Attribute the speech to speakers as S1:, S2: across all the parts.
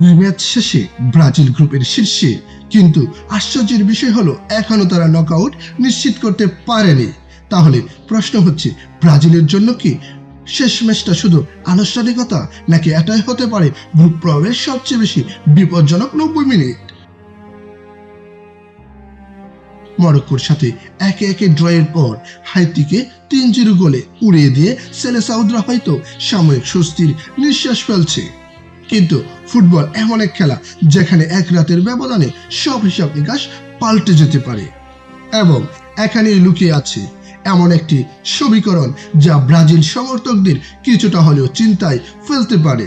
S1: দুই ম্যাচ শেষে ব্রাজিল গ্রুপের শীর্ষে, কিন্তু আশ্চর্যের বিষয় হলো এখনো তারা নকআউট নিশ্চিত করতে পারেনি। তাহলে প্রশ্ন হচ্ছে, ব্রাজিলের জন্য কি শেষ ম্যাচটা শুধু আনুষ্ঠানিকতা, নাকি এটাই হতে পারে গ্রুপ পর্বের সবচেয়ে বেশি বিপজ্জনক 90 মিনিট? মরক্কোর সাথে একে একে ড্রয়ের পর হাইতিকে 3-0 গোলে উড়িয়ে দিয়ে সেলেসাউদরা হয়তো সাময়িক স্বস্তির নিঃশ্বাস ফেলছে। কিন্তু ফুটবল এমন এক খেলা যেখানে এক রাতের ব্যবধানে সব হিসাব নিকাশ পাল্টে যেতে পারে, এবং এখানেই লুকিয়ে আছে এমন একটি সমীকরণ যা ব্রাজিল সমর্থকদের কিছুটা হলেও চিন্তায় ফেলতে পারে।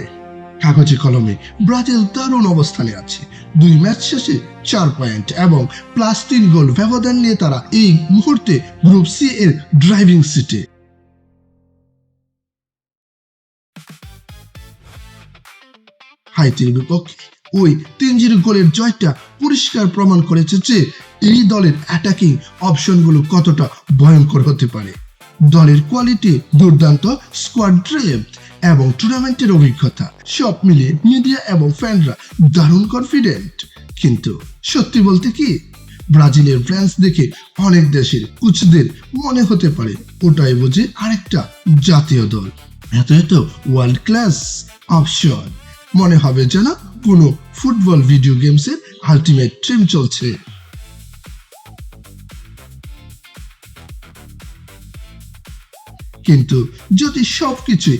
S1: কাগজে কলমে ব্রাজিল দারুণ অবস্থানে আছে। 2 ম্যাচ শেষে 4 পয়েন্ট এবং +3 গোল ব্যবধান নিয়ে তারা এই মুহূর্তে গ্রুপ সি এর ড্রাইভিং সিটে। হাইতির বিপক্ষে ওই 3-0 গোলের জয়টা পরিষ্কার প্রমাণ করেছে যে এই দলের অ্যাটাকিং অপশনগুলো কতটা ভয়ঙ্কর হতে পারে। দলের কোয়ালিটি, দুর্দান্ত স্কোয়াড ডেপথ এবং টুর্নামেন্টের অভিজ্ঞতা সব মিলিয়ে মিডিয়া এবং ফ্যানরা দারুণ কনফিডেন্ট। কিন্তু সত্যি বলতে কি, ব্রাজিলের ফ্যান্স দেখে অনেক দেশের কোচদের মনে হতে পারে ওটাই বুঝি আরেকটা জাতীয় দল। এত ওয়ার্ল্ড ক্লাস অপশন মনে হবে যেন কোনো ফুটবল ভিডিও গেমসের আলটিমেট ট্রিম চলছে। কিন্তু যদি সবকিছু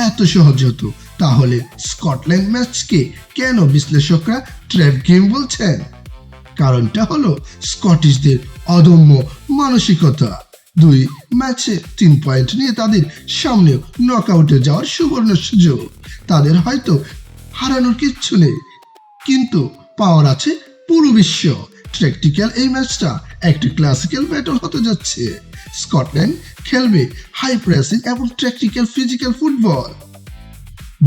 S1: এত সহজ হতো, তাহলে স্কটল্যান্ড ম্যাচকে কেন বিশ্লেষকরা ট্র্যাপ গেম বলছেন? কারণটা হলো স্কটিশদের অদম্য মানসিকতা। 2 ম্যাচে 3 পয়েন্ট নিয়ে তাদের সামনেও নকআউটে যাওয়ার সুবর্ণ সুযোগ। তাদের হয়তো হারানোর কিচ্ছু নেই, কিন্তু পাওয়ার আছে পুরো বিশ্ব। ট্যাকটিক্যাল এই ম্যাচটা একটি ক্লাসিক্যাল ব্যাটল হতে যাচ্ছে। স্কটল্যান্ড খেলবে হাই প্রেসিং এবং ট্যাকটিক্যাল ফিজিক্যাল ফুটবল।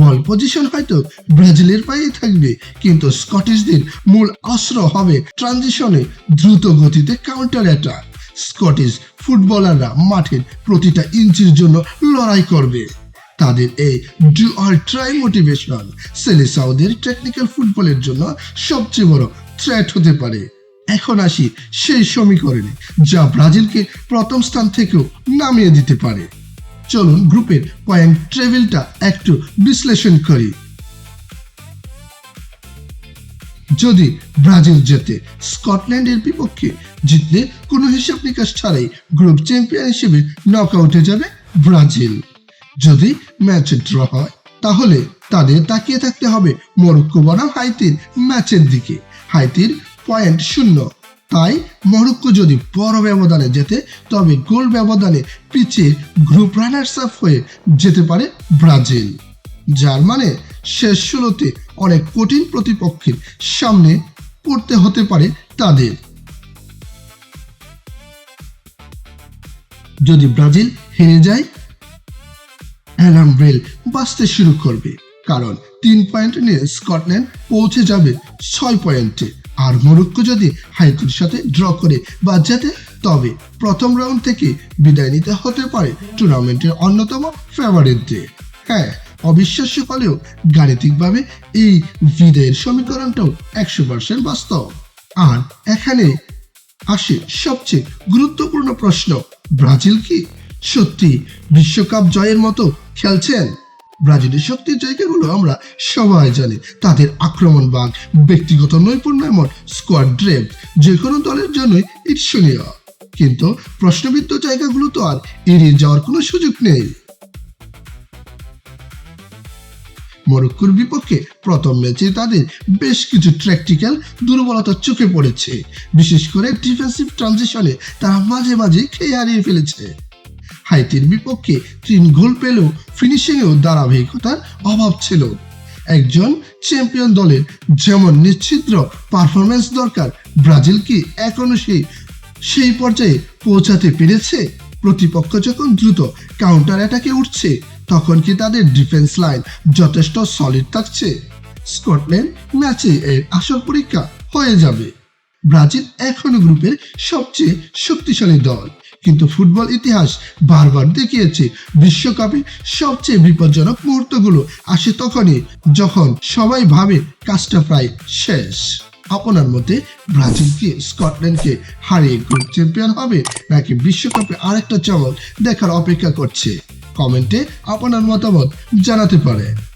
S1: বল পজিশন হয়তো ব্রাজিলের পায়ে থাকবে, কিন্তু স্কটিশদের মূল অস্ত্র হবে ট্রানজিশনে দ্রুত গতিতে কাউন্টার অ্যাটাক। স্কটিশ ফুটবলাররা মাঠের প্রতিটা ইঞ্চির জন্য লড়াই করবে। তাদের এই ডু অর ট্রাই মোটিভেশন সেলেসাউদের টেকনিক্যাল ফুটবলের জন্য সবচেয়ে বড় থ্রেট হতে পারে। এখন আসি সেই সমীকরণে যা ব্রাজিলকে প্রথম স্থান থেকেও নামিয়ে দিতে পারে। চলুন গ্রুপের পয়েন্ট টেবিলটা একটু বিশ্লেষণ করি। যদি ব্রাজিল জেতে, স্কটল্যান্ডের বিপক্ষে জিতলে কোনো হিসাব নিকাশ ছাড়াই গ্রুপ চ্যাম্পিয়ন হিসেবে নকআউটে যাবে ব্রাজিল। যদি ম্যাচ ড্র হয়, তাহলে তাদের তাকিয়ে থাকতে হবে মরক্কো বনাম হাইতির ম্যাচের দিকে। হাইতির পয়েন্ট 0, তাই মরক্কো যদি বড় ব্যবধানে জেতে, তবে গোল ব্যবধানে পিছিয়ে গ্রুপ রানার্স আপ হয়ে যেতে পারে ব্রাজিল, যার মানে শেষ 16তে অনেক কঠিন প্রতিপক্ষের সামনে পড়তে হতে পারে তাদের। যদি ব্রাজিল হেরে যায়, অ্যালার্ম বেল বাজতে শুরু করবে, কারণ 3 পয়েন্ট নিয়ে স্কটল্যান্ড পৌঁছে যাবে 6 পয়েন্টে। আর মরক্কো যদি হাইতির সাথে ড্র করে বা জেতে, তবে প্রথম রাউন্ড থেকে বিদায় নিতে হতে পারে টুর্নামেন্টের অন্যতম ফেভারিটদের। হ্যাঁ, অবিশ্বাস্য হলেও গাণিতিকভাবে এই বিদায়ের সমীকরণটাও 100% বাস্তব। আর এখানে আসে সবচেয়ে গুরুত্বপূর্ণ প্রশ্ন, ব্রাজিল কি সত্যি বিশ্বকাপ জয়ের মতো খেলছেন? ব্রাজিলের শক্তির জায়গাগুলো আমরা সবাই জানি। তাদের আক্রমণ বাগ, ব্যক্তিগত নৈপুণ্য এবং স্কোয়াড ডেপথ যে কোনো দলের জন্যই ঈর্ষণীয়। কিন্তু প্রশ্নবিদ্ধ জায়গাগুলো তো আর এড়িয়ে যাওয়ার কোনো সুযোগ নেই। মরক্কোর বিপক্ষে প্রথম ম্যাচে তাদের বেশ কিছু ট্যাকটিক্যাল দুর্বলতা চোখে পড়েছে, বিশেষ করে ডিফেন্সিভ ট্রানজিশনে তারা মাঝে মাঝে খেয়ে হারিয়ে ফেলেছে। হাইতির বিপক্ষে 3 গোল পেলেও ফিনিশিংয়েও ধারাবাহিকতার অভাব ছিল। একজন চ্যাম্পিয়ন দলের যেমন নিশ্চিদ্র পারফরমেন্স দরকার, ব্রাজিল কি এখনো সেই পর্যায়ে পৌঁছাতে পেরেছে? প্রতিপক্ষ যখন দ্রুত কাউন্টার অ্যাটাকে উঠছে, তখন কি তাদের ডিফেন্স লাইন যথেষ্ট সলিড থাকছে? স্কটল্যান্ড ম্যাচে এর আসল পরীক্ষা হয়ে যাবে। ব্রাজিল এখনো গ্রুপের সবচেয়ে শক্তিশালী দল, কিন্তু ফুটবল ইতিহাস বারবার দেখিয়েছে বিশ্বকাপে সবচেয়ে বিপজ্জনক মুহূর্তগুলো আসে তখনই যখন সবাই ভাবে কাজটা প্রায় শেষ। আপনার মতে ব্রাজিল কি স্কটল্যান্ডকে হারিয়ে গ্রুপ চ্যাম্পিয়ন হবে নাকি বিশ্বকাপে আরেকটা চমক দেখার অপেক্ষা করছে? কমেন্টে আপনার মতামত জানাতে পারেন।